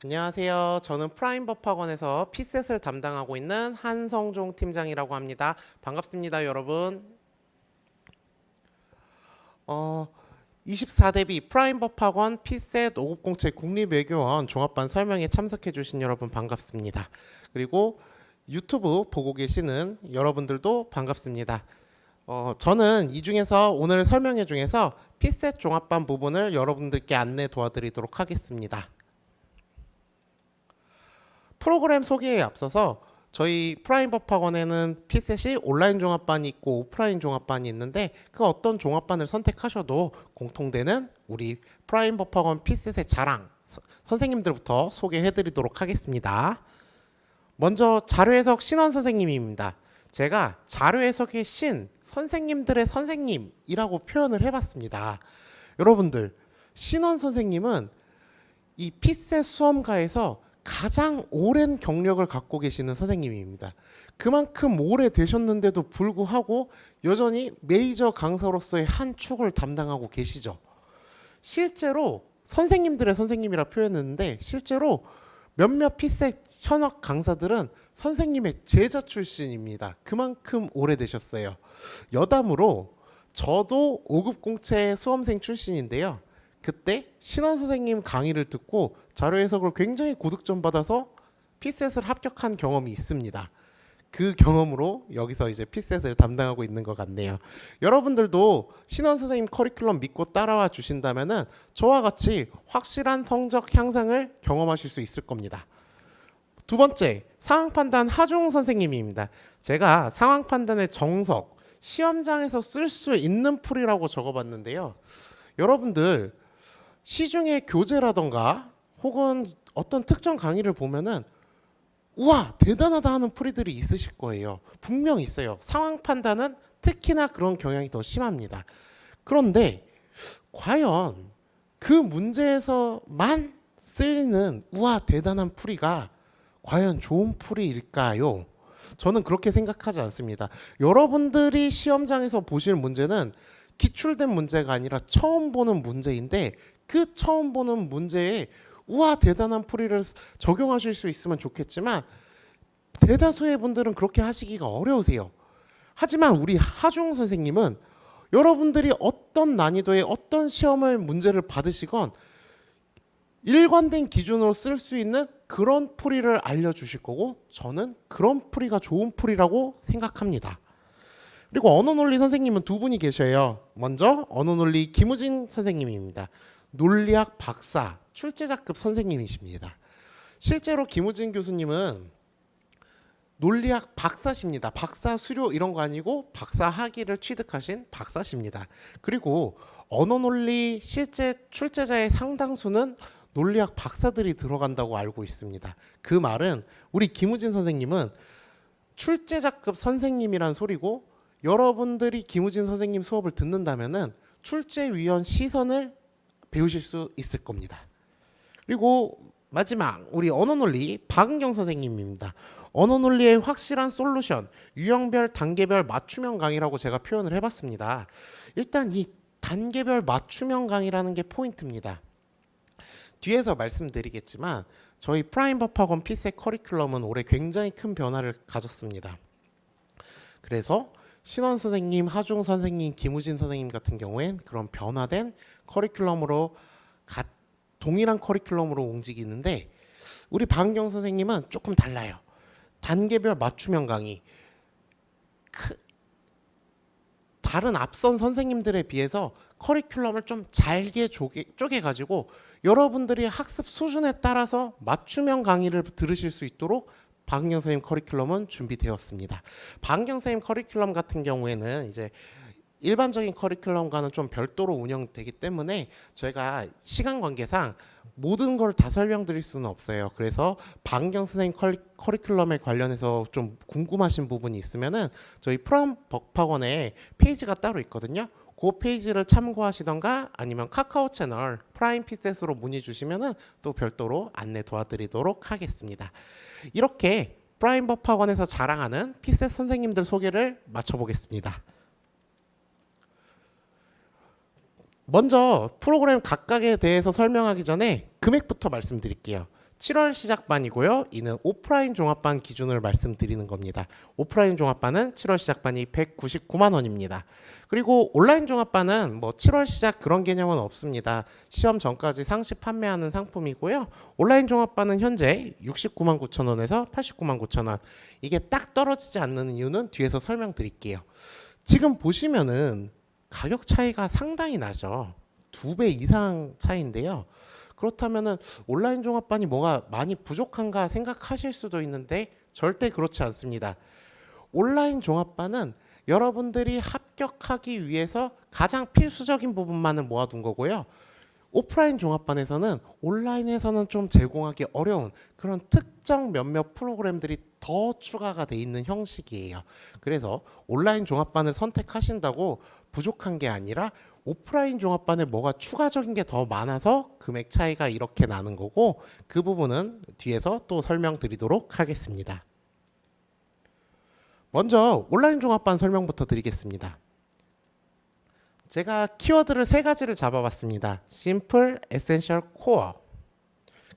안녕하세요. 저는 프라임법학원에서 피셋을 담당하고 있는 한성종 팀장이라고 합니다. 반갑습니다, 여러분. 24대비 프라임법학원 피셋 5급공채 국립외교원 종합반 설명에 참석해 주신 여러분 반갑습니다. 그리고 유튜브 보고 계시는 여러분들도 반갑습니다. 저는 이 중에서 오늘 설명회 중에서 피셋 종합반 부분을 여러분들께 안내 도와드리도록 하겠습니다. 프로그램 소개에 앞서서 저희 프라임법학원에는 피셋이 온라인 종합반이 있고 오프라인 종합반이 있는데 그 어떤 종합반을 선택하셔도 공통되는 우리 프라임법학원 피셋의 자랑 선생님들부터 소개해드리도록 하겠습니다. 먼저 자료해석 신원 선생님입니다. 제가 자료해석의 신, 선생님들의 선생님이라고 표현을 해봤습니다. 여러분들, 신원 선생님은 이 피셋 수험가에서 가장 오랜 경력을 갖고 계시는 선생님입니다. 그만큼 오래 되셨는데도 불구하고 여전히 메이저 강사로서의 한 축을 담당하고 계시죠. 실제로 선생님들의 선생님이라 표현했는데 실제로 몇몇 피셋 현역 강사들은 선생님의 제자 출신입니다. 그만큼 오래되셨어요. 여담으로 저도 5급 공채 수험생 출신인데요. 그때 신원 선생님 강의를 듣고 자료 해석을 굉장히 고득점 받아서 피셋을 합격한 경험이 있습니다. 그 경험으로 여기서 이제 피셋을 담당하고 있는 것 같네요. 여러분들도 신원 선생님 커리큘럼 믿고 따라와 주신다면은 저와 같이 확실한 성적 향상을 경험하실 수 있을 겁니다. 두 번째, 상황 판단 하중 선생님입니다. 제가 상황 판단의 정석, 시험장에서 쓸 수 있는 풀이라고 적어봤는데요. 여러분들 시중의 교재라던가 혹은 어떤 특정 강의를 보면은 우와 대단하다 하는 풀이들이 있으실 거예요. 분명 있어요. 상황 판단은 특히나 그런 경향이 더 심합니다. 그런데 과연 그 문제에서만 쓰이는 우와 대단한 풀이가 과연 좋은 풀이일까요? 저는 그렇게 생각하지 않습니다. 여러분들이 시험장에서 보실 문제는 기출된 문제가 아니라 처음 보는 문제인데 그 처음 보는 문제에 우와 대단한 풀이를 적용하실 수 있으면 좋겠지만 대다수의 분들은 그렇게 하시기가 어려우세요. 하지만 우리 하중 선생님은 여러분들이 어떤 난이도의 어떤 시험을 문제를 받으시건 일관된 기준으로 쓸 수 있는 그런 풀이를 알려주실 거고 저는 그런 풀이가 좋은 풀이라고 생각합니다. 그리고 언어논리 선생님은 두 분이 계셔요. 먼저 언어논리 김우진 선생님입니다. 논리학 박사, 출제자급 선생님이십니다. 실제로 김우진 교수님은 논리학 박사십니다. 박사 수료 이런 거 아니고 박사 학위를 취득하신 박사십니다. 그리고 언어논리 실제 출제자의 상당수는 논리학 박사들이 들어간다고 알고 있습니다. 그 말은 우리 김우진 선생님은 출제자급 선생님이란 소리고 여러분들이 김우진 선생님 수업을 듣는다면은 출제위원 시선을 배우실 수 있을 겁니다. 그리고 마지막 우리 언어논리 박은경 선생님입니다. 언어논리의 확실한 솔루션, 유형별, 단계별 맞춤형 강의라고 제가 표현을 해봤습니다. 일단 이 단계별 맞춤형 강의라는 게 포인트입니다. 뒤에서 말씀드리겠지만 저희 프라임법학원 피셋 커리큘럼은 올해 굉장히 큰 변화를 가졌습니다. 그래서 신원 선생님, 하중 선생님, 김우진 선생님 같은 경우엔 그런 변화된 커리큘럼으로 동일한 커리큘럼으로 움직이는데 우리 박은경 선생님은 조금 달라요. 단계별 맞춤형 강의. 다른 앞선 선생님들에 비해서 커리큘럼을 좀 잘게 쪼개가지고 여러분들이 학습 수준에 따라서 맞춤형 강의를 들으실 수 있도록 박은경 선생님 커리큘럼은 준비되었습니다. 박은경 선생님 커리큘럼 같은 경우에는 이제 일반적인 커리큘럼과는 좀 별도로 운영되기 때문에 저희가 시간 관계상 모든 걸 다 설명드릴 수는 없어요. 그래서 박은경 선생님 커리큘럼에 관련해서 좀 궁금하신 부분이 있으면은 저희 프라임법학원에 페이지가 따로 있거든요. 그 페이지를 참고하시던가 아니면 카카오 채널 프라임 피셋으로 문의 주시면은 또 별도로 안내 도와드리도록 하겠습니다. 이렇게 프라임법학원에서 자랑하는 피셋 선생님들 소개를 마쳐보겠습니다. 먼저 프로그램 각각에 대해서 설명하기 전에 금액부터 말씀드릴게요. 7월 시작반이고요. 이는 오프라인 종합반 기준을 말씀드리는 겁니다. 오프라인 종합반은 7월 시작반이 199만 원입니다. 그리고 온라인 종합반은 뭐 7월 시작 그런 개념은 없습니다. 시험 전까지 상시 판매하는 상품이고요. 온라인 종합반은 현재 69만 9천 원에서 89만 9천 원. 이게 딱 떨어지지 않는 이유는 뒤에서 설명드릴게요. 지금 보시면은 가격 차이가 상당히 나죠. 2배 이상 차이인데요. 그렇다면은 온라인 종합반이 뭐가 많이 부족한가 생각하실 수도 있는데 절대 그렇지 않습니다. 온라인 종합반은 여러분들이 합격하기 위해서 가장 필수적인 부분만을 모아둔 거고요. 오프라인 종합반에서는 온라인에서는 좀 제공하기 어려운 그런 특정 몇몇 프로그램들이 더 추가가 돼 있는 형식이에요. 그래서 온라인 종합반을 선택하신다고 부족한 게 아니라 오프라인 종합반에 뭐가 추가적인 게 더 많아서 금액 차이가 이렇게 나는 거고, 그 부분은 뒤에서 또 설명드리도록 하겠습니다. 먼저 온라인 종합반 설명부터 드리겠습니다. 제가 키워드를 3가지를 잡아봤습니다. 심플, 에센셜, 코어.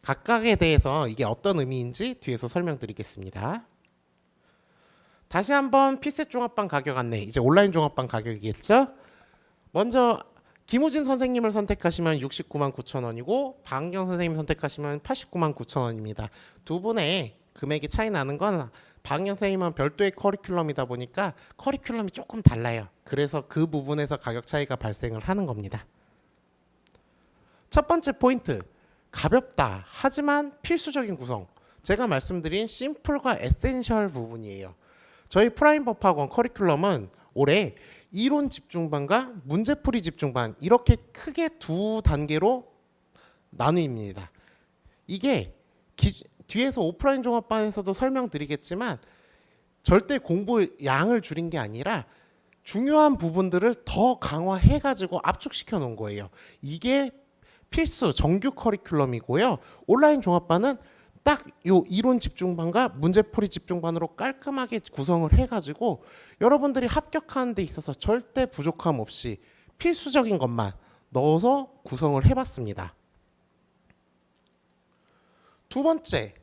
각각에 대해서 이게 어떤 의미인지 뒤에서 설명드리겠습니다. 다시 한번 피셋 종합반 가격 안내. 이제 온라인 종합반 가격이겠죠? 먼저 김우진 선생님을 선택하시면 69만 9천 원이고 박은경 선생님 선택하시면 89만 9천 원입니다. 두 분의 금액이 차이 나는 건 박은경 선생님은 별도의 커리큘럼이다 보니까 커리큘럼이 조금 달라요. 그래서 그 부분에서 가격 차이가 발생을 하는 겁니다. 첫 번째 포인트, 가볍다 하지만 필수적인 구성. 제가 말씀드린 심플과 에센셜 부분이에요. 저희 프라임 법학원 커리큘럼은 올해 이론 집중반과 문제풀이 집중반 이렇게 크게 두 단계로 나누입니다. 이게 뒤에서 오프라인 종합반에서도 설명드리겠지만 절대 공부 양을 줄인 게 아니라 중요한 부분들을 더 강화해가지고 압축시켜 놓은 거예요. 이게 필수 정규 커리큘럼이고요. 온라인 종합반은 딱 요 이론 집중반과 문제풀이 집중반으로 깔끔하게 구성을 해가지고 여러분들이 합격하는 데 있어서 절대 부족함 없이 필수적인 것만 넣어서 구성을 해봤습니다. 두 번째,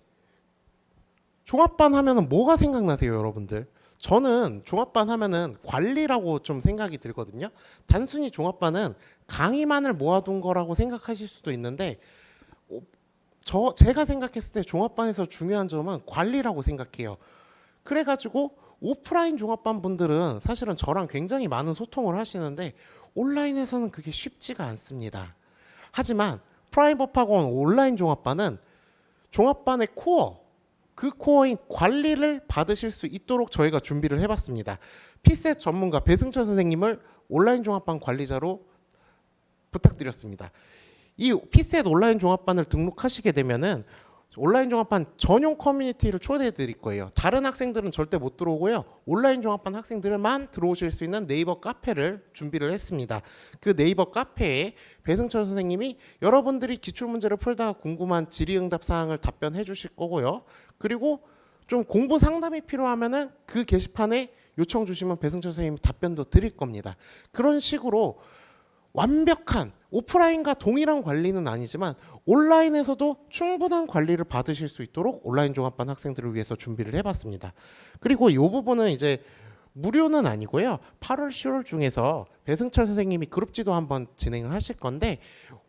종합반 하면은 뭐가 생각나세요, 여러분들? 저는 종합반 하면은 관리라고 좀 생각이 들거든요. 단순히 종합반은 강의만을 모아둔 거라고 생각하실 수도 있는데 제가 생각했을 때 종합반에서 중요한 점은 관리라고 생각해요. 그래가지고 오프라인 종합반 분들은 사실은 저랑 굉장히 많은 소통을 하시는데 온라인에서는 그게 쉽지가 않습니다. 하지만 프라임 법학원 온라인 종합반은 종합반의 코어, 그 코어인 관리를 받으실 수 있도록 저희가 준비를 해봤습니다. 피셋 전문가 배승철 선생님을 온라인 종합반 관리자로 부탁드렸습니다. 이 피셋 온라인 종합반을 등록하시게 되면은 온라인 종합반 전용 커뮤니티를 초대해 드릴 거예요. 다른 학생들은 절대 못 들어오고요. 온라인 종합반 학생들만 들어오실 수 있는 네이버 카페를 준비를 했습니다. 그 네이버 카페에 배승철 선생님이 여러분들이 기출문제를 풀다가 궁금한 질의응답 사항을 답변해 주실 거고요. 그리고 좀 공부 상담이 필요하면은 그 게시판에 요청 주시면 배승철 선생님이 답변도 드릴 겁니다. 그런 식으로 완벽한 오프라인과 동일한 관리는 아니지만 온라인에서도 충분한 관리를 받으실 수 있도록 온라인 종합반 학생들을 위해서 준비를 해봤습니다. 그리고 이 부분은 이제 무료는 아니고요. 8월, 10월 중에서 배승철 선생님이 그룹지도 한번 진행을 하실 건데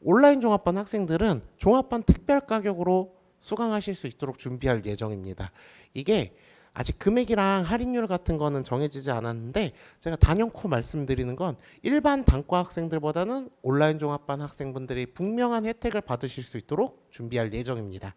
온라인 종합반 학생들은 종합반 특별 가격으로 수강하실 수 있도록 준비할 예정입니다. 이게 아직 금액이랑 할인율 같은 거는 정해지지 않았는데 제가 단연코 말씀드리는 건 일반 단과 학생들보다는 온라인 종합반 학생분들이 분명한 혜택을 받으실 수 있도록 준비할 예정입니다.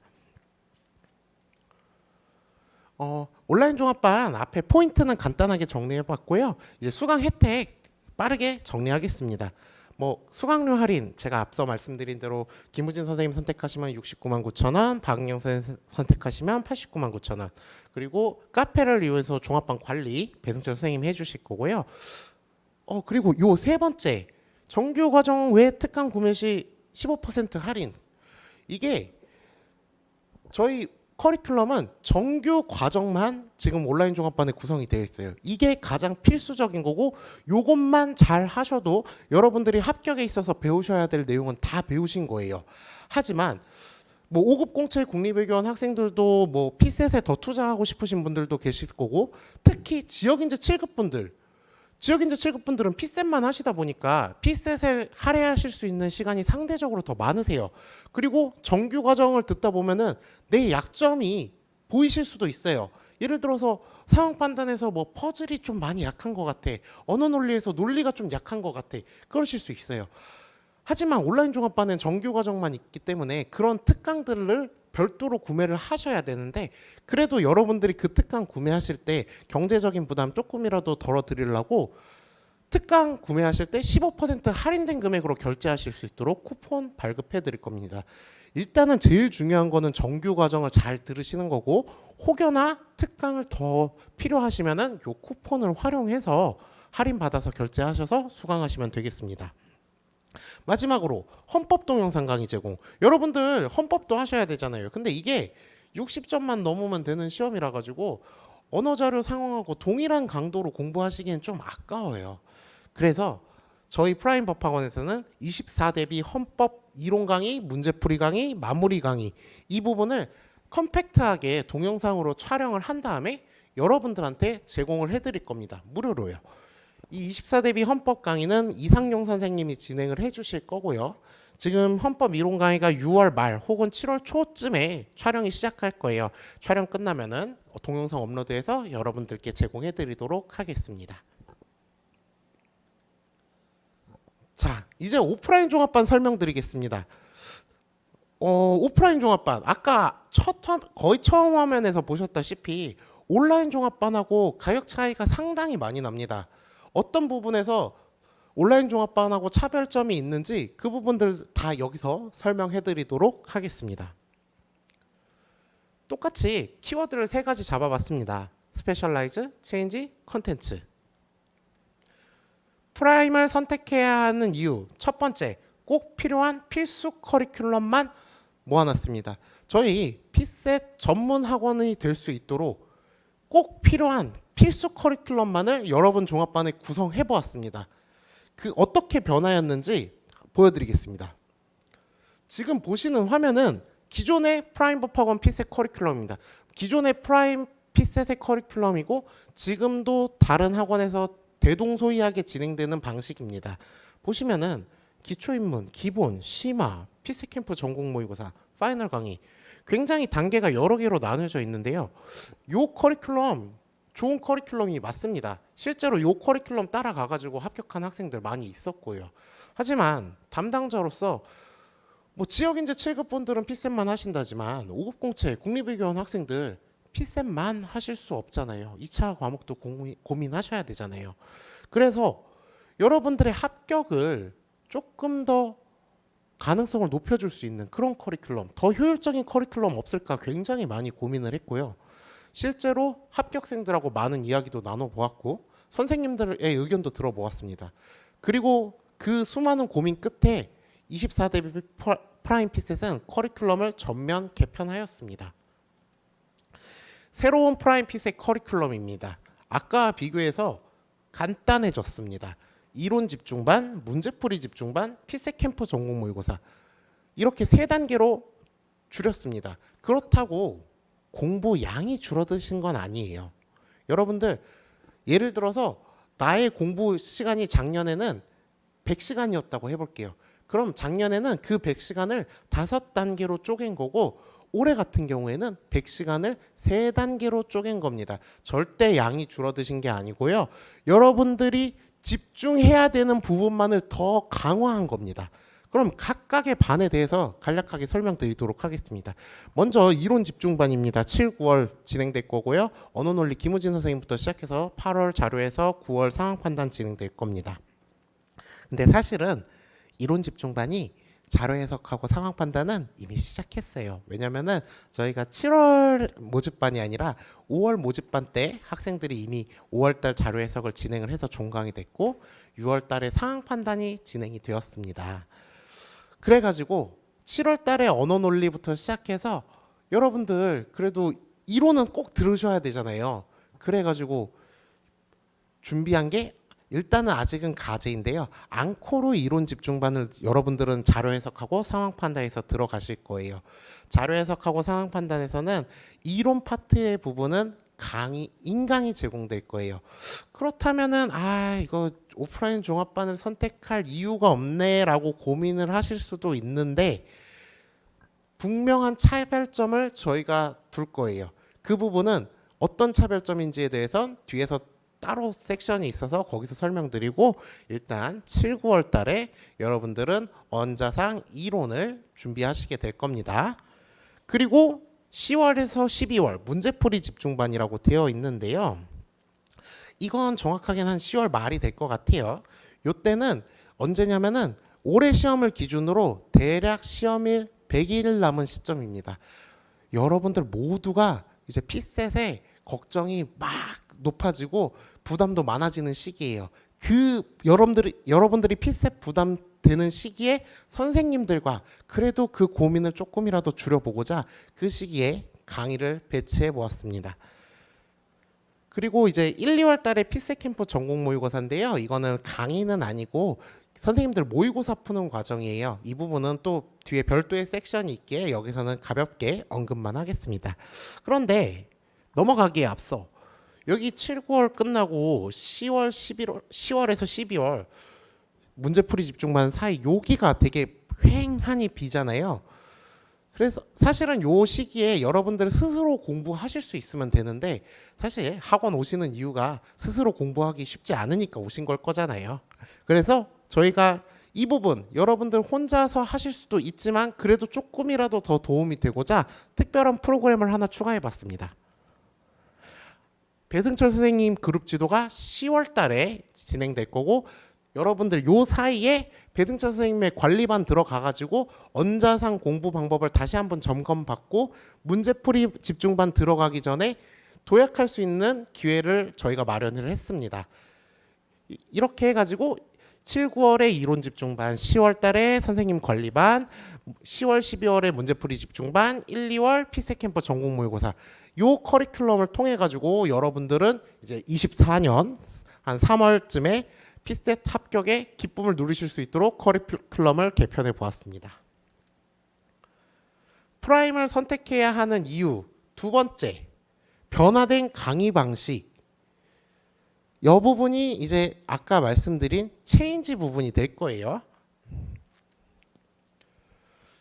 온라인 종합반 앞에 포인트는 간단하게 정리해봤고요. 이제 수강 혜택 빠르게 정리하겠습니다. 뭐 수강료 할인 제가 앞서 말씀드린 대로 김우진 선생님 선택하시면 69만 9천 원, 박은경 선생님 선택하시면 89만 9천 원. 그리고 카페를 이용해서 종합반 관리 배승철 선생님이 해주실 거고요. 그리고 요 세 번째 정규 과정 외 특강 구매 시 15% 할인. 이게 저희 커리큘럼은 정규 과정만 지금 온라인 종합반에 구성이 되어 있어요. 이게 가장 필수적인 거고 요것만 잘 하셔도 여러분들이 합격에 있어서 배우셔야 될 내용은 다 배우신 거예요. 하지만 뭐 5급 공채 국립외교원 학생들도 뭐 피셋에 더 투자하고 싶으신 분들도 계실 거고, 특히 지역인재 7급 분들, 지역인재 7급 분들은 피셋만 하시다 보니까 피셋에 할애하실 수 있는 시간이 상대적으로 더 많으세요. 그리고 정규 과정을 듣다 보면은 내 약점이 보이실 수도 있어요. 예를 들어서 상황 판단에서 뭐 퍼즐이 좀 많이 약한 것 같아, 언어 논리에서 논리가 좀 약한 것 같아, 그러실 수 있어요. 하지만 온라인 종합반은 정규 과정만 있기 때문에 그런 특강들을 별도로 구매를 하셔야 되는데, 그래도 여러분들이 그 특강 구매하실 때 경제적인 부담 조금이라도 덜어드리려고 특강 구매하실 때 15% 할인된 금액으로 결제하실 수 있도록 쿠폰 발급해 드릴 겁니다. 일단은 제일 중요한 거는 정규 과정을 잘 들으시는 거고, 혹여나 특강을 더 필요하시면은 요 쿠폰을 활용해서 할인 받아서 결제하셔서 수강하시면 되겠습니다. 마지막으로 헌법 동영상 강의 제공. 여러분들 헌법도 하셔야 되잖아요. 근데 이게 60점만 넘으면 되는 시험이라 가지고 언어 자료 상황하고 동일한 강도로 공부하시기엔 좀 아까워요. 그래서 저희 프라임 법학원에서는 24대비 헌법 이론 강의, 문제풀이 강의, 마무리 강의, 이 부분을 컴팩트하게 동영상으로 촬영을 한 다음에 여러분들한테 제공을 해드릴 겁니다. 무료로요. 이 24대비 헌법 강의는 이상용 선생님이 진행을 해주실 거고요. 지금 헌법 이론 강의가 6월 말 혹은 7월 초쯤에 촬영이 시작할 거예요. 촬영 끝나면은 동영상 업로드해서 여러분들께 제공해드리도록 하겠습니다. 자, 이제 오프라인 종합반 설명드리겠습니다. 오프라인 종합반, 아까 거의 처음 화면에서 보셨다시피 온라인 종합반하고 가격 차이가 상당히 많이 납니다. 어떤 부분에서 온라인 종합반하고 차별점이 있는지 그 부분들 다 여기서 설명해 드리도록 하겠습니다. 똑같이 키워드를 3가지 잡아봤습니다. 스페셜라이즈, 체인지, 컨텐츠. 프라임을 선택해야 하는 이유, 첫 번째, 꼭 필요한 필수 커리큘럼만 모아놨습니다. 저희 피셋 전문 학원이 될 수 있도록 꼭 필요한 필수 커리큘럼만을 여러분 종합반에 구성해 보았습니다. 그 어떻게 변화였는지 보여드리겠습니다. 지금 보시는 화면은 기존의 프라임 법학원 피셋 커리큘럼입니다. 기존의 프라임 피셋의 커리큘럼이고 지금도 다른 학원에서 대동소이하게 진행되는 방식입니다. 보시면은 기초인문, 기본, 심화, 피셋 캠프 전공 모의고사, 파이널 강의, 굉장히 단계가 여러 개로 나눠져 있는데요. 요 커리큘럼 좋은 커리큘럼이 맞습니다. 실제로 요 커리큘럼 따라가 가지고 합격한 학생들 많이 있었고요. 하지만 담당자로서 뭐 지역인재 7급 분들은 피셋만 하신다지만 5급 공채 국립외교원 학생들 피셋만 하실 수 없잖아요. 2차 과목도 고민하셔야 되잖아요. 그래서 여러분들의 합격을 조금 더 가능성을 높여줄 수 있는 그런 커리큘럼, 더 효율적인 커리큘럼 없을까 굉장히 많이 고민을 했고요. 실제로 합격생들하고 많은 이야기도 나눠보았고 선생님들의 의견도 들어보았습니다. 그리고 그 수많은 고민 끝에 24대비 프라임 피셋은 커리큘럼을 전면 개편하였습니다. 새로운 프라임 피셋 커리큘럼입니다. 아까와 비교해서 간단해졌습니다. 이론 집중반, 문제풀이 집중반, 피셋 캠프 전공 모의고사, 이렇게 3단계로 줄였습니다. 그렇다고 공부 양이 줄어드신 건 아니에요. 여러분들 예를 들어서 나의 공부 시간이 작년에는 100시간이었다고 해볼게요. 그럼 작년에는 그 100시간을 5단계로 쪼갠 거고 올해 같은 경우에는 100시간을 3단계로 쪼갠 겁니다. 절대 양이 줄어드신 게 아니고요. 여러분들이 집중해야 되는 부분만을 더 강화한 겁니다. 그럼 각각의 반에 대해서 간략하게 설명드리도록 하겠습니다. 먼저 이론 집중반입니다. 7, 9월 진행될 거고요. 언어논리 김우진 선생님부터 시작해서 8월 자료에서 9월 상황 판단 진행될 겁니다. 근데 사실은 이론 집중반이 자료 해석하고 상황 판단은 이미 시작했어요. 왜냐면은 저희가 7월 모집반이 아니라 5월 모집반 때 학생들이 이미 5월달 자료 해석을 진행을 해서 종강이 됐고 6월달에 상황 판단이 진행이 되었습니다. 그래가지고 7월달에 언어 논리부터 시작해서 여러분들 그래도 이론은 꼭 들으셔야 되잖아요. 그래가지고 준비한 게 일단은 아직은 과제인데요. 앙코르 이론 집중반을 여러분들은 자료 해석하고 상황 판단에서 들어가실 거예요. 자료 해석하고 상황 판단에서는 이론 파트의 부분은 인강이 제공될 거예요. 그렇다면은 이거 오프라인 종합반을 선택할 이유가 없네라고 고민을 하실 수도 있는데 분명한 차별점을 저희가 둘 거예요. 그 부분은 어떤 차별점인지에 대해선 뒤에서 따로 섹션이 있어서 거기서 설명드리고 일단 7, 9월 달에 여러분들은 원자상 이론을 준비하시게 될 겁니다. 그리고 10월에서 12월 문제풀이 집중반이라고 되어 있는데요. 이건 정확하게는 한 10월 말이 될 것 같아요. 요때는 언제냐면은 올해 시험을 기준으로 대략 시험일 100일 남은 시점입니다. 여러분들 모두가 이제 피셋에 걱정이 막 높아지고 부담도 많아지는 시기예요. 그 여러분들이 피셋 부담되는 시기에 선생님들과 그래도 그 고민을 조금이라도 줄여보고자 그 시기에 강의를 배치해 보았습니다. 그리고 이제 1, 2월 달에 피셋 캠프 전공 모의고사인데요. 이거는 강의는 아니고 선생님들 모의고사 푸는 과정이에요. 이 부분은 또 뒤에 별도의 섹션이 있기에 여기서는 가볍게 언급만 하겠습니다. 그런데 넘어가기에 앞서 여기 7, 9월 끝나고 10월, 11월, 10월에서 12월 문제풀이 집중반 사이 여기가 되게 휑하니 비잖아요. 그래서 사실은 요 시기에 여러분들 스스로 공부하실 수 있으면 되는데 사실 학원 오시는 이유가 스스로 공부하기 쉽지 않으니까 오신 걸 거잖아요. 그래서 저희가 이 부분 여러분들 혼자서 하실 수도 있지만 그래도 조금이라도 더 도움이 되고자 특별한 프로그램을 하나 추가해 봤습니다. 배승철 선생님 그룹 지도가 10월 달에 진행될 거고 여러분들 요 사이에 배승철 선생님의 관리반 들어가가지고 원자상 공부 방법을 다시 한번 점검받고 문제풀이 집중반 들어가기 전에 도약할 수 있는 기회를 저희가 마련을 했습니다. 이렇게 해가지고 7, 9월에 이론 집중반, 10월 달에 선생님 관리반, 10월, 12월에 문제풀이 집중반, 1, 2월 피셋 캠프 전공 모의고사 요 커리큘럼을 통해 가지고 여러분들은 이제 24년 한 3월쯤에 피셋 합격의 기쁨을 누리실 수 있도록 커리큘럼을 개편해 보았습니다. 프라임을 선택해야 하는 이유 두 번째, 변화된 강의 방식. 이 부분이 이제 아까 말씀드린 체인지 부분이 될 거예요.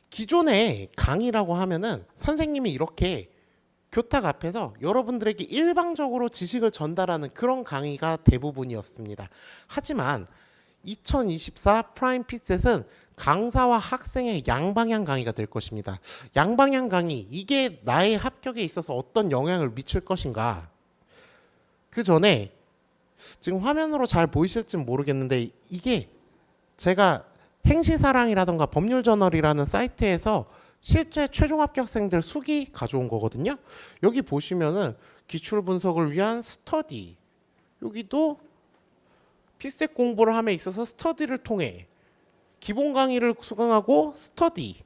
기존의 강의라고 하면은 선생님이 이렇게 교탁 앞에서 여러분들에게 일방적으로 지식을 전달하는 그런 강의가 대부분이었습니다. 하지만 2024 프라임 피셋은 강사와 학생의 양방향 강의가 될 것입니다. 양방향 강의, 이게 나의 합격에 있어서 어떤 영향을 미칠 것인가. 그 전에 지금 화면으로 잘 보이실지 모르겠는데 이게 제가 행시사랑이라던가 법률저널이라는 사이트에서 실제 최종 합격생들 수기 가져온 거거든요. 여기 보시면은 기출 분석을 위한 스터디, 여기도 피셋 공부를 함에 있어서 스터디를 통해 기본 강의를 수강하고 스터디,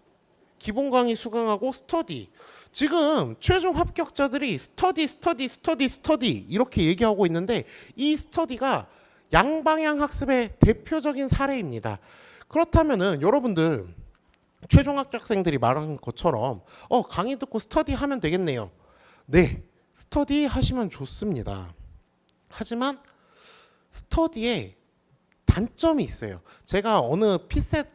기본 강의 수강하고 스터디. 지금 최종 합격자들이 스터디 이렇게 얘기하고 있는데 이 스터디가 양방향 학습의 대표적인 사례입니다. 그렇다면은 여러분들 최종 합격생들이 말한 것처럼 강의 듣고 스터디 하면 되겠네요. 네, 스터디 하시면 좋습니다. 하지만 스터디에 단점이 있어요. 제가 어느 피셋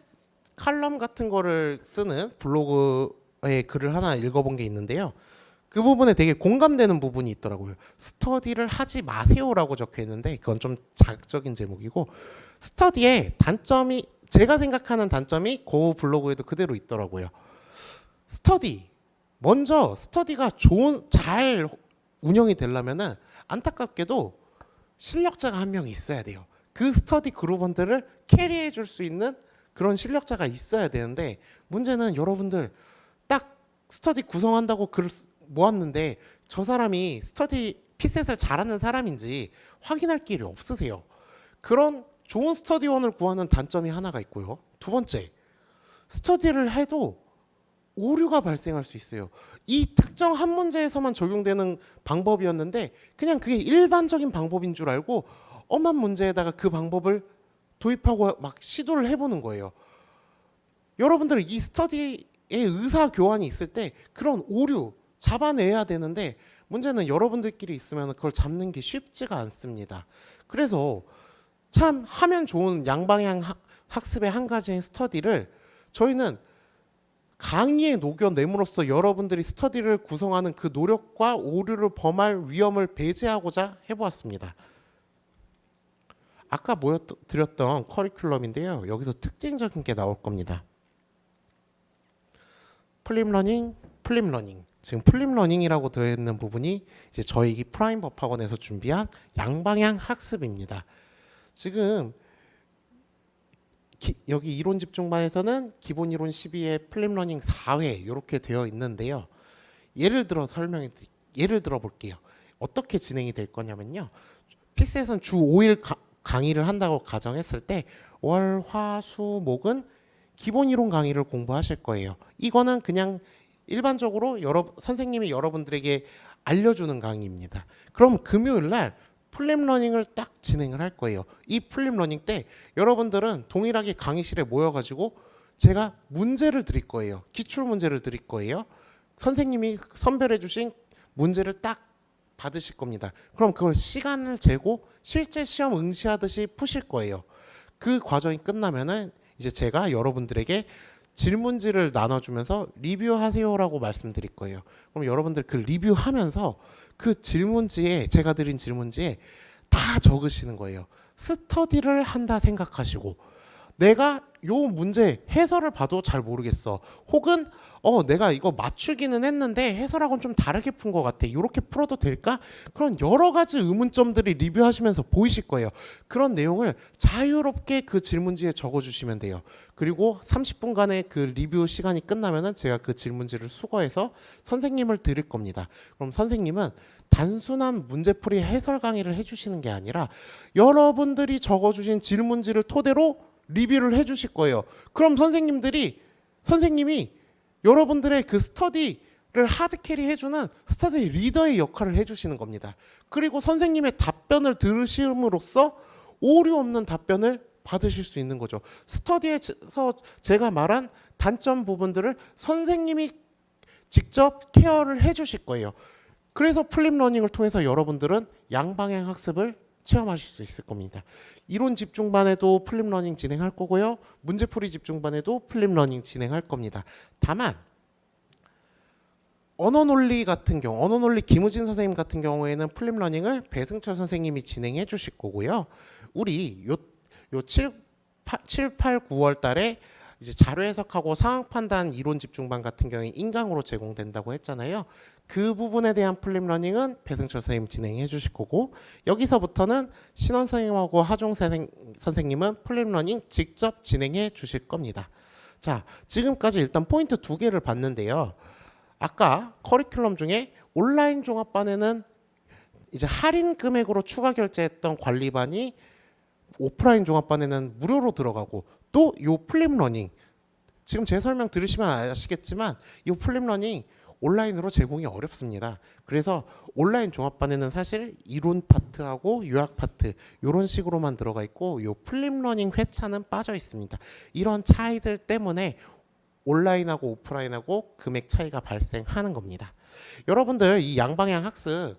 칼럼 같은 거를 쓰는 블로그에 글을 하나 읽어본 게 있는데요. 그 부분에 되게 공감되는 부분이 있더라고요. 스터디를 하지 마세요라고 적혀 있는데 그건 좀 자극적인 제목이고 스터디의 단점이 제가 생각하는 단점이 그 블로그에도 그대로 있더라고요. 먼저 스터디가 잘 운영이 되려면은 안타깝게도 실력자가 한 명 있어야 돼요. 그 스터디 그룹원들을 캐리해 줄 수 있는 그런 실력자가 있어야 되는데 문제는 여러분들 딱 스터디 구성한다고 글을 모았는데 저 사람이 스터디 피셋을 잘하는 사람인지 확인할 길이 없으세요. 그런 좋은 스터디원을 구하는 단점이 하나가 있고요. 두 번째, 스터디를 해도 오류가 발생할 수 있어요. 이 특정 한 문제에서만 적용되는 방법이었는데 그냥 그게 일반적인 방법인 줄 알고 엄한 문제에다가 그 방법을 도입하고 막 시도를 해보는 거예요. 여러분들 이 스터디의 의사 교환이 있을 때 그런 오류 잡아내야 되는데 문제는 여러분들끼리 있으면 그걸 잡는 게 쉽지가 않습니다. 그래서 참 하면 좋은 양방향 학습의 한 가지인 스터디를 저희는 강의에 녹여냄으로써 여러분들이 스터디를 구성하는 그 노력과 오류를 범할 위험을 배제하고자 해보았습니다. 아까 보여드렸던 커리큘럼인데요. 여기서 특징적인 게 나올 겁니다. 플립러닝, 플립러닝. 지금 플립러닝이라고 들어있는 부분이 이제 저희 프라임 법학원에서 준비한 양방향 학습입니다. 지금 여기 이론 집중반에서는 기본 이론 12회 플립러닝 4회 이렇게 되어 있는데요. 예를 들어 볼게요. 어떻게 진행이 될 거냐면요. 피스에서는 주 5일 강의를 한다고 가정했을 때 월, 화, 수, 목은 기본 이론 강의를 공부하실 거예요. 이거는 그냥 일반적으로 선생님이 여러분들에게 알려주는 강의입니다. 그럼 금요일 날 플립러닝을 딱 진행을 할 거예요. 이 플립러닝 때 여러분들은 동일하게 강의실에 모여가지고 제가 문제를 드릴 거예요. 기출 문제를 드릴 거예요. 선생님이 선별해 주신 문제를 딱 받으실 겁니다. 그럼 그걸 시간을 재고 실제 시험 응시하듯이 푸실 거예요. 그 과정이 끝나면은 이제 제가 여러분들에게 질문지를 나눠주면서 리뷰하세요라고 말씀드릴 거예요. 그럼 여러분들 그 리뷰하면서 그 질문지에 제가 드린 질문지에 다 적으시는 거예요. 스터디를 한다 생각하시고 내가 요 문제 해설을 봐도 잘 모르겠어. 혹은 내가 이거 맞추기는 했는데 해설하고는 좀 다르게 푼 것 같아. 이렇게 풀어도 될까? 그런 여러 가지 의문점들이 리뷰하시면서 보이실 거예요. 그런 내용을 자유롭게 그 질문지에 적어주시면 돼요. 그리고 30분간의 그 리뷰 시간이 끝나면은 제가 그 질문지를 수거해서 선생님을 드릴 겁니다. 그럼 선생님은 단순한 문제풀이 해설 강의를 해주시는 게 아니라 여러분들이 적어주신 질문지를 토대로 리뷰를 해주실 거예요. 그럼 선생님이 여러분들의 그 스터디를 하드캐리 해주는 스터디 리더의 역할을 해주시는 겁니다. 그리고 선생님의 답변을 들으심으로써 오류 없는 답변을 받으실 수 있는 거죠. 스터디에서 제가 말한 단점 부분들을 선생님이 직접 케어를 해주실 거예요. 그래서 플립러닝을 통해서 여러분들은 양방향 학습을 체험하실 수 있을 겁니다. 이론 집중반에도 플립러닝 진행할 거고요. 문제풀이 집중반에도 플립러닝 진행할 겁니다. 다만 언어논리 같은 경우, 언어논리 김우진 선생님 같은 경우에는 플립러닝을 배승철 선생님이 진행해 주실 거고요. 우리 요 7, 8, 9월 달에 이제 자료 해석하고 상황 판단 이론 집중반 같은 경우에 인강으로 제공된다고 했잖아요. 그 부분에 대한 플립러닝은 배승철 선생님 진행해 주실 거고 여기서부터는 신원 선생님하고 하종 선생님은 플립러닝 직접 진행해 주실 겁니다. 자, 지금까지 일단 포인트 2개를 봤는데요. 아까 커리큘럼 중에 온라인 종합반에는 이제 할인 금액으로 추가 결제했던 관리반이 오프라인 종합반에는 무료로 들어가고 또 요 플립러닝 지금 제 설명 들으시면 아시겠지만 이 플립러닝 온라인으로 제공이 어렵습니다. 그래서 온라인 종합반에는 사실 이론 파트하고 요약 파트 이런 식으로만 들어가 있고 요 플립러닝 회차는 빠져 있습니다. 이런 차이들 때문에 온라인하고 오프라인하고 금액 차이가 발생하는 겁니다. 여러분들 이 양방향 학습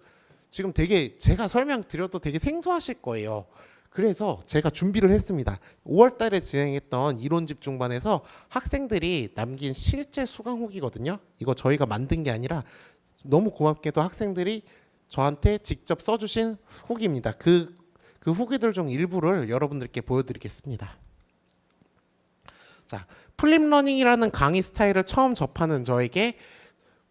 지금 되게 제가 설명드려도 되게 생소하실 거예요. 그래서 제가 준비를 했습니다. 5월 달에 진행했던 이론 집중반에서 학생들이 남긴 실제 수강 후기거든요. 이거 저희가 만든 게 아니라 너무 고맙게도 학생들이 저한테 직접 써주신 후기입니다. 그 후기들 중 일부를 여러분들께 보여드리겠습니다. 자, 플립러닝이라는 강의 스타일을 처음 접하는 저에게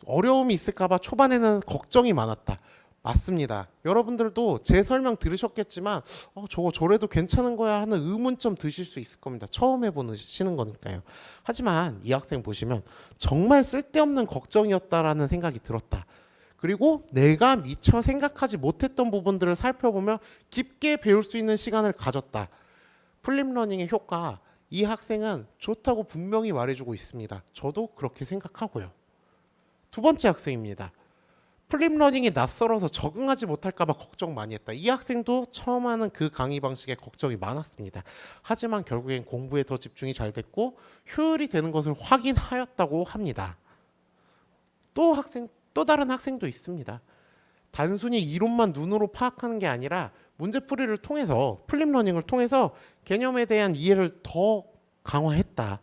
어려움이 있을까봐 초반에는 걱정이 많았다. 맞습니다. 여러분들도 제 설명 들으셨겠지만 저거 저래도 괜찮은 거야 하는 의문점 드실 수 있을 겁니다. 처음 해보시는 거니까요. 하지만 이 학생 보시면 정말 쓸데없는 걱정이었다라는 생각이 들었다. 그리고 내가 미처 생각하지 못했던 부분들을 살펴보며 깊게 배울 수 있는 시간을 가졌다. 플립러닝의 효과 이 학생은 좋다고 분명히 말해주고 있습니다. 저도 그렇게 생각하고요. 두 번째 학생입니다. 플립러닝이 낯설어서 적응하지 못할까 봐 걱정 많이 했다. 이 학생도 처음 하는 그 강의 방식에 걱정이 많았습니다. 하지만 결국엔 공부에 더 집중이 잘 됐고 효율이 되는 것을 확인하였다고 합니다. 또 다른 학생도 있습니다. 단순히 이론만 눈으로 파악하는 게 아니라 문제풀이를 통해서 플립러닝을 통해서 개념에 대한 이해를 더 강화했다.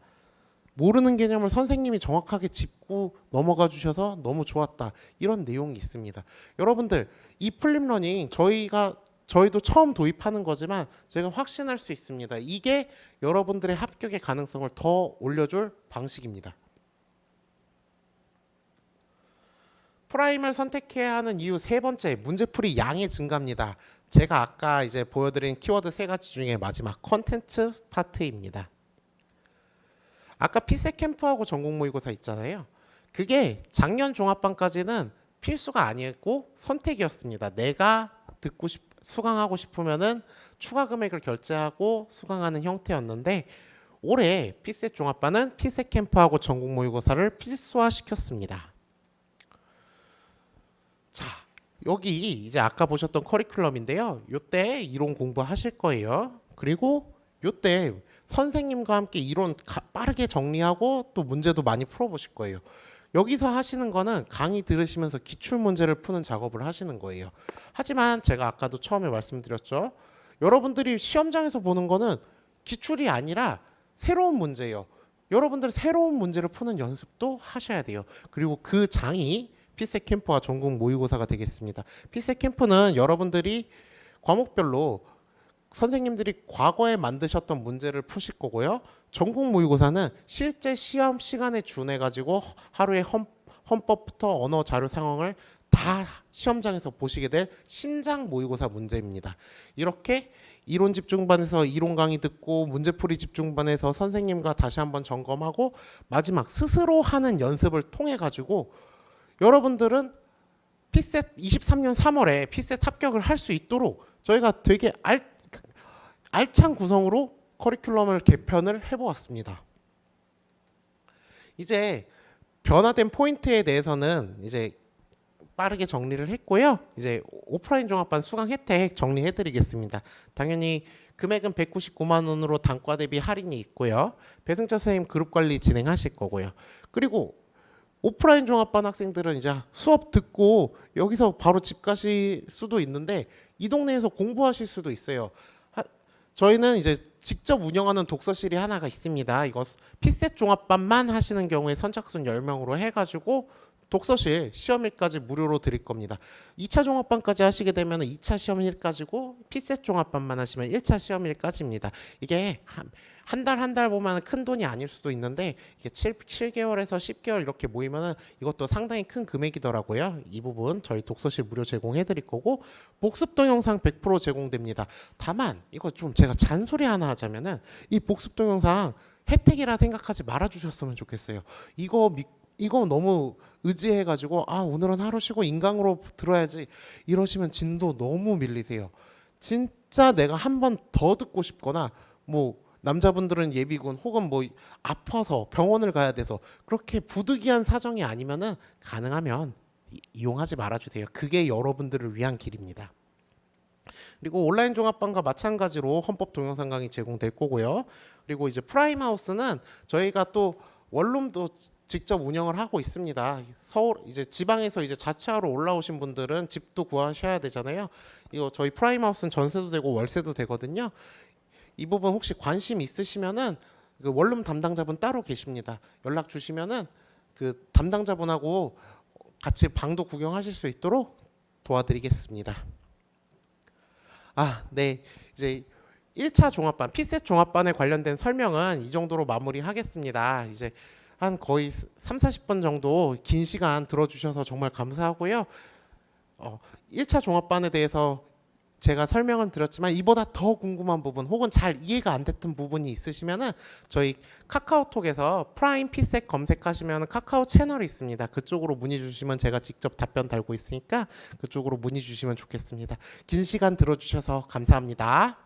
모르는 개념을 선생님이 정확하게 짚고 넘어가 주셔서 너무 좋았다. 이런 내용이 있습니다. 여러분들 이 플립러닝 저희도 처음 도입하는 거지만 제가 확신할 수 있습니다. 이게 여러분들의 합격의 가능성을 더 올려줄 방식입니다. 프라임을 선택해야 하는 이유 세 번째, 문제풀이 양의 증가입니다. 제가 아까 이제 보여드린 키워드 세 가지 중에 마지막 컨텐츠 파트입니다. 아까 피셋 캠프하고 전공 모의고사 있잖아요. 그게 작년 종합반까지는 필수가 아니었고 선택이었습니다. 내가 수강하고 싶으면은 추가 금액을 결제하고 수강하는 형태였는데 올해 피셋 종합반은 피셋 캠프하고 전공 모의고사를 필수화시켰습니다. 자, 여기 이제 아까 보셨던 커리큘럼인데요. 요때 이론 공부하실 거예요. 그리고 요때 선생님과 함께 이론 빠르게 정리하고 또 문제도 많이 풀어보실 거예요. 여기서 하시는 거는 강의 들으시면서 기출 문제를 푸는 작업을 하시는 거예요. 하지만 제가 아까도 처음에 말씀드렸죠. 여러분들이 시험장에서 보는 거는 기출이 아니라 새로운 문제예요. 여러분들 새로운 문제를 푸는 연습도 하셔야 돼요. 그리고 그 장이 피셋 캠프와 전공 모의고사가 되겠습니다. 피셋 캠프는 여러분들이 과목별로 선생님들이 과거에 만드셨던 문제를 푸실 거고요. 전공 모의고사는 실제 시험 시간에 준해 가지고 하루에 헌법부터 언어 자료 상황을 다 시험장에서 보시게 될 신장 모의고사 문제입니다. 이렇게 이론 집중반에서 이론 강의 듣고 문제풀이 집중반에서 선생님과 다시 한번 점검하고 마지막 스스로 하는 연습을 통해 가지고 여러분들은 피셋 23년 3월에 피셋 합격을 할 수 있도록 저희가 되게 알찬 구성으로 커리큘럼을 개편을 해보았습니다. 이제 변화된 포인트에 대해서는 이제 빠르게 정리를 했고요. 이제 오프라인 종합반 수강 혜택 정리해드리겠습니다. 당연히 금액은 199만 원으로 단과 대비 할인이 있고요. 배승철 선생님 그룹 관리 진행하실 거고요. 그리고 오프라인 종합반 학생들은 이제 수업 듣고 여기서 바로 집 가실 수도 있는데 이 동네에서 공부하실 수도 있어요. 저희는 이제 직접 운영하는 독서실이 하나가 있습니다. 이거 피셋 종합반만 하시는 경우에 선착순 10명으로 해가지고 독서실 시험일까지 무료로 드릴 겁니다. 2차 종합반까지 하시게 되면 2차 시험일까지고 피셋 종합반만 하시면 1차 시험일까지입니다. 이게 한 달 보면 큰 돈이 아닐 수도 있는데 이게 7개월에서 10개월 이렇게 모이면 이것도 상당히 큰 금액이더라고요. 이 부분 저희 독서실 무료 제공해 드릴 거고 복습 동영상 100% 제공됩니다. 다만 이거 좀 제가 잔소리 하나 하자면은 이 복습 동영상 혜택이라 생각하지 말아 주셨으면 좋겠어요. 이거 너무 의지해가지고 오늘은 하루 쉬고 인강으로 들어야지 이러시면 진도 너무 밀리세요. 진짜 내가 한 번 더 듣고 싶거나 뭐 남자분들은 예비군 혹은 뭐 아파서 병원을 가야 돼서 그렇게 부득이한 사정이 아니면은 가능하면 이용하지 말아주세요. 그게 여러분들을 위한 길입니다. 그리고 온라인 종합반과 마찬가지로 헌법 동영상 강의 제공될 거고요. 그리고 이제 프라임하우스는 저희가 또 원룸도 직접 운영을 하고 있습니다. 서울 이제 지방에서 이제 자취하러 올라오신 분들은 집도 구하셔야 되잖아요. 이거 저희 프라임하우스는 전세도 되고 월세도 되거든요. 이 부분 혹시 관심 있으시면은 그 원룸 담당자분 따로 계십니다. 연락 주시면은 그 담당자분하고 같이 방도 구경하실 수 있도록 도와드리겠습니다. 네. 이제 1차 종합반, 피셋 종합반에 관련된 설명은 이 정도로 마무리하겠습니다. 이제 한 거의 30-40분 정도 긴 시간 들어주셔서 정말 감사하고요. 1차 종합반에 대해서 제가 설명을 드렸지만 이보다 더 궁금한 부분 혹은 잘 이해가 안 됐던 부분이 있으시면은 저희 카카오톡에서 프라임 피셋 검색하시면 카카오 채널이 있습니다. 그쪽으로 문의 주시면 제가 직접 답변 달고 있으니까 그쪽으로 문의 주시면 좋겠습니다. 긴 시간 들어주셔서 감사합니다.